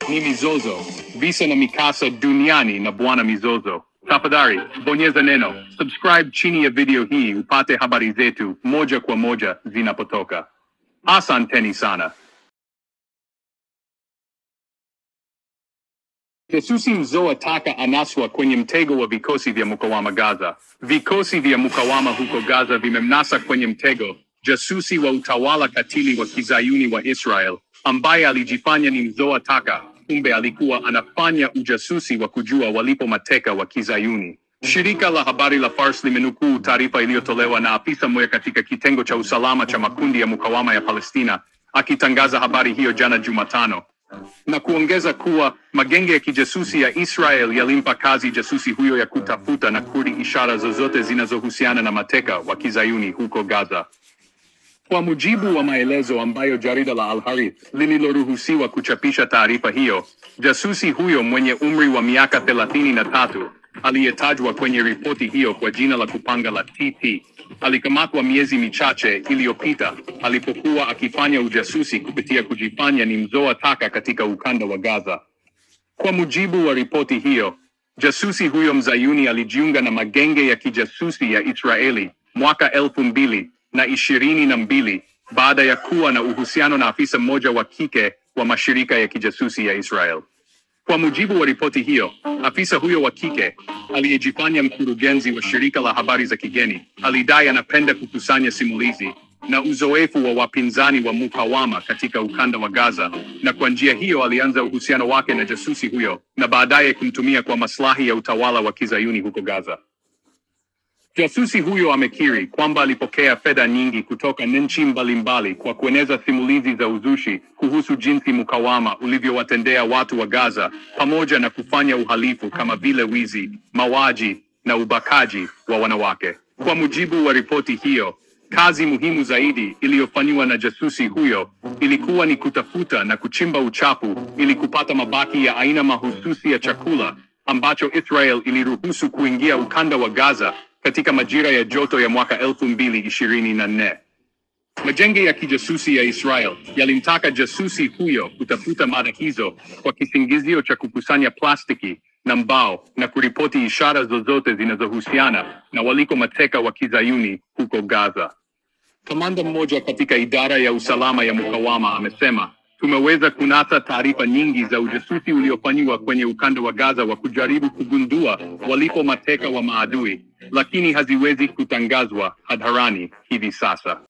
ni mizozo, visa na mikasa duniani na Bwana Mizozo. Tafadhali, bonyeza neno subscribe chini ya video hii upate habari zetu moja kwa moja zinapotoka. Asanteni sana. Jasusi Mzoa Taka anaswa kwenye mtego wa vikosi vya mukawama Gaza. Vikosi vya mukawama huko Gaza vimemnasa kwenye mtego jasusi wa utawala katili wa kizayuni wa Israel, ambaye alijifanya ni Mzoa Taka, kumbe alikuwa anafanya ujasusi wa kujua walipo mateka wa kizayuni. Shirika la habari la Fars limenukuu taarifa iliyotolewa na afisa mmoja katika kitengo cha usalama cha makundi ya mukawama ya Palestina, akitangaza habari hiyo jana Jumatano, na kuongeza kuwa magenge ya kijasusi ya Israel yalimpa kazi jasusi huyo ya kutafuta na kudi ishara zozote zinazohusiana na mateka wa kizayuni huko Gaza. Kwa mujibu wa maelezo ambayo jarida la Al-Harith lililoruhusiwa kuchapisha taarifa hiyo, jasusi huyo mwenye umri wa miaka 33 aliyetajwa kwenye ripoti hiyo kwa jina la kupanga la TT alikamatwa miezi michache iliyopita alipokuwa akifanya ujasusi kupitia kujifanya ni Mzoa Taka katika ukanda wa Gaza. Kwa mujibu wa ripoti hiyo, jasusi huyo mzayuni alijiunga na magenge ya kijasusi ya Israeli mwaka 2022 baada ya kuwa na uhusiano na afisa mmoja wa kike wa mashirika ya kijasusi ya Israel. Kwa mujibu wa ripoti hiyo, afisa huyo wa kike aliyejifanya mkurugenzi wa shirika la habari za kigeni alidai anapenda kukusanya simulizi na uzoefu wa wapinzani wa mukawama katika ukanda wa Gaza, na kwa njia hiyo alianza uhusiano wake na jasusi huyo na baadaye kumtumia kwa maslahi ya utawala wa kizayuni huko Gaza. Jasusi huyo amekiri kwamba alipokea fedha nyingi kutoka nchi mbalimbali kwa kueneza simulizi za uzushi kuhusu jinsi mukawama ulivyowatendea watu wa Gaza, pamoja na kufanya uhalifu kama vile wizi, mauaji na ubakaji wa wanawake. Kwa mujibu wa ripoti hiyo, kazi muhimu zaidi iliyofanywa na jasusi huyo ilikuwa ni kutafuta na kuchimba uchafu ili kupata mabaki ya aina mahususi ya chakula ambacho Israel iliruhusu kuingia ukanda wa Gaza katika majira ya joto ya mwaka 2024. Magenge ya kijasusi ya Israel yalimtaka jasusi huyo kutafuta mada hizo kwa kisingizio cha kukusanya plastiki na mbao na kuripoti ishara zozote zinazohusiana na waliko mateka wa kizayuni huko Gaza. Kamanda mmoja katika idara ya usalama ya mukawama amesema, tumeweza kunasa taarifa nyingi za ujasusi uliofanywa kwenye ukanda wa Gaza wa kujaribu kugundua walipo mateka wa maadui, lakini haziwezi kutangazwa hadharani hivi sasa.